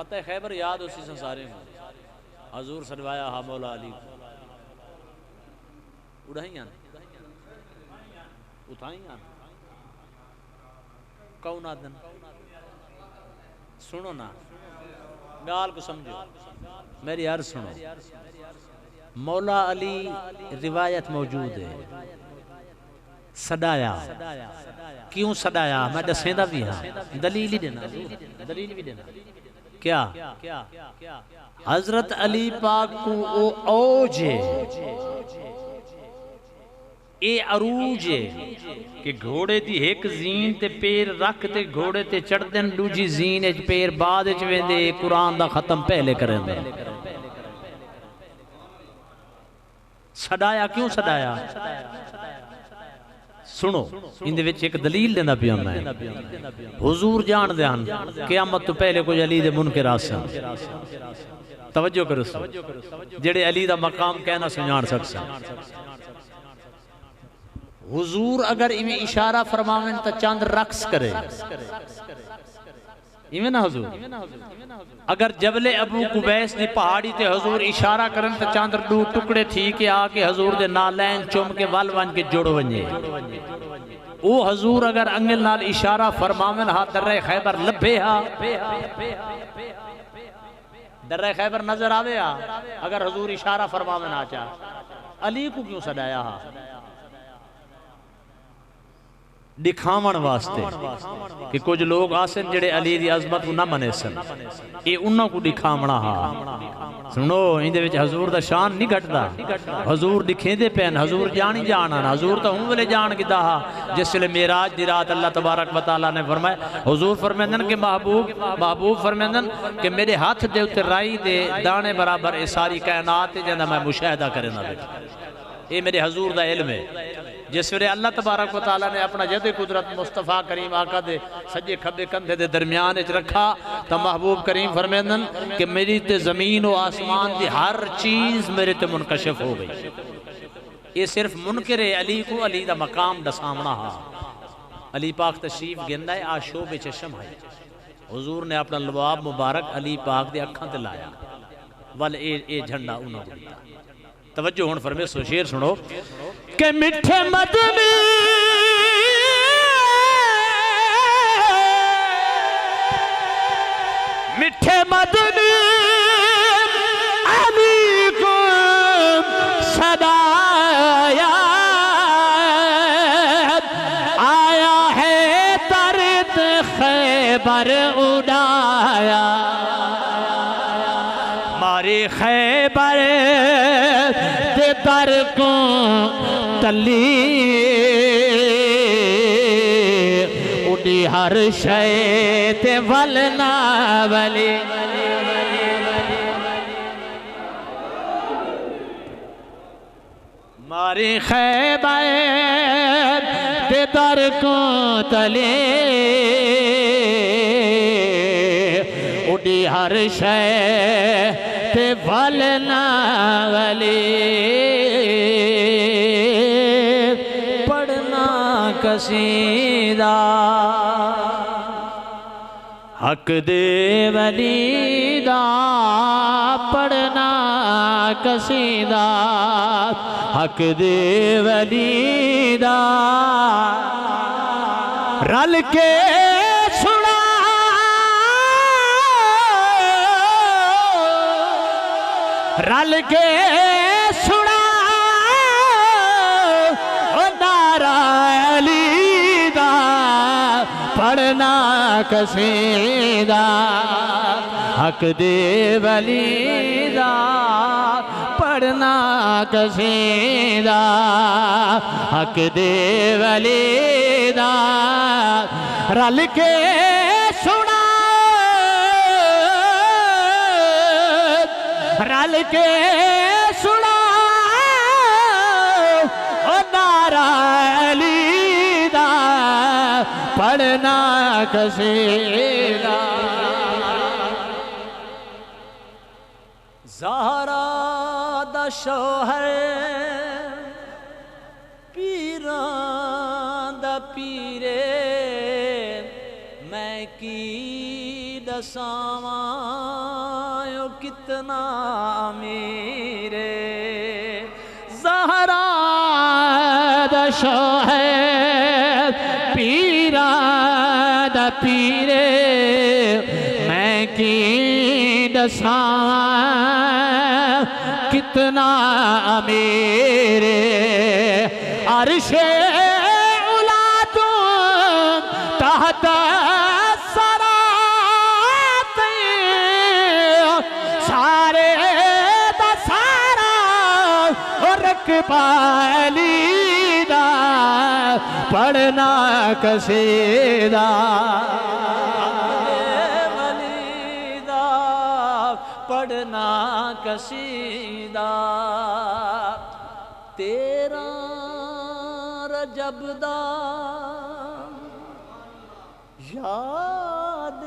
फतेह खैबर याद उसी संसारे में हजूर सनवाया हा मौला अली उड़ाइया उठाइया कौन आदन सुनो ना गाल को समझो मेरी अर्ज सुनो मौला अली रिवायत मौजूद है सदाया क्यों सदाया मैं दसेंदा भी हाँ दलील ही देना दलील भी देना क्या हजरत अली पाक को ओ औज ए अरूज कि घोड़े दी एक जीन ते पैर रख ते घोड़े ते चढ़दे दूजी जीन च पैर बाद च वेंदे कुरान दा खत्म पहले करेंदे सदाया क्यों सदाया सुनो इंदे विच एक दलील देना पिया मैं हुजूर जान ध्यान क़यामत तो पहले कोई अली दे मुनकर आसन तवज्जो करो जेड़े अली दा मकाम कहना सुजान सकसन हुजूर अगर इवें इशारा फरमावें तो चंद रक्स करे इवें ना हुजूर अगर जबले अबू कुबैस दी पहाड़ी ते हुजूर इशारा करन तो चंद दो टुकड़े ठीक है आके हुजूर दे नालैन चुम के वल वन के जुड़ वने ओ हुजूर अगर अंगल नाल इशारा फरमावें हा दर्रे खैबर लभे हा दर्रे खैबर नजर आवे हा अगर हुजूर इशारा फरमावें आ चा अली को क्यों सदाया हा दिखावन वास्ते कि कुछ लोग आसन जेड़े अली दी अजमत को ना मने सन ये उन्हां को दिखावना हा सुनो इंदे विच हुजूर दा शान नहीं घटदा हुजूर दिखेंदे पैन हुजूर जानी जान हुजूर तो हूं वेले जान किदा हा जिसले मेराज दी रात अल्लाह तबारक व तआला ने फरमाया हुजूर फरमांदन कि महबूब फरमांदन कि मेरे हाथ दे उत्ते राई दे दाने बराबर ए सारी कायनात जिंदा मैं मुशाहिदा करना ये मेरे हुजूर दा इल्म है जिस वे अल्लाह तबारक व तआला ने अपना जद कुदरत मुस्तफा करीम आका दे सज्जे खब्बे कंधे दे दरमियान च रखा तो महबूब करीम फरमांदन कि मेरी ते जमीन और आसमान की हर चीज मेरे ते मुनकशिफ हो गई ये सिर्फ मुनकर अली को अली दा मकाम दसावना हा अली पाक तशरीफ गेंदा है आशोब चशम है हुजूर ने अपना लवाब मुबारक अली पाक दे अखां ते लाया वल ए झंडा उन्हां को दिता तवज्जो हुण फरमे सो शेर सुनो के मिठे मदनी मिठे मदनी अली को सदाया आया है तरत खैबर उड़ाया मारे खैबर दर को तली उड़ी हर शय ते वल ना वली मारे खैबर दे दर को तली उड़ी हर शय ते वल ना वली कसीदा हक दे वलीदा पढ़ना कसीदा हक दे वलीदा रल के सुना रल के सुना पढ़ना कसीदा हक दे वलीदा पढ़ना कसीदा हक दे वलीदा रल के सुना रल के सुना नारा अलीदा पढ़ना कसीदा ज़हरा दा शोहर पीरां दा पीरे मैं की दस दसावां कितना मेरे ज़हरा दशो है पीरा द पीरे मैं की दसावां कितना मेरे अर्शे उला तुम तहत सारे दा सारा रकबालीदा पढ़ना कसीदा वलीदा पढ़ना कसीदा तेरा रजबदा याद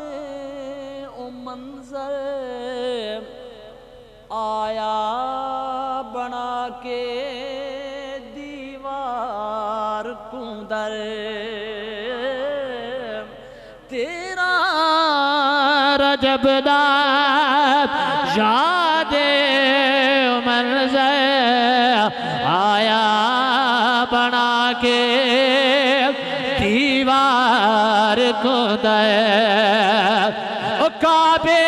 ओ मंजर आया बना के दीवार कुंदर तेरा रजबदा याद मंजर आया बना के दीवार कुंदर ओ काबे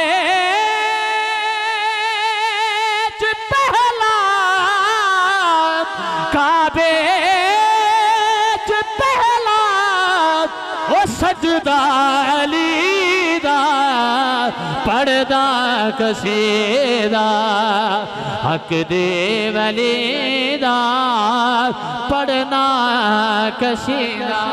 काबे च पहला ओ सजदा अलीदा पढ़दा कसीदा हक दे वलीदा पढ़ना कसीदा।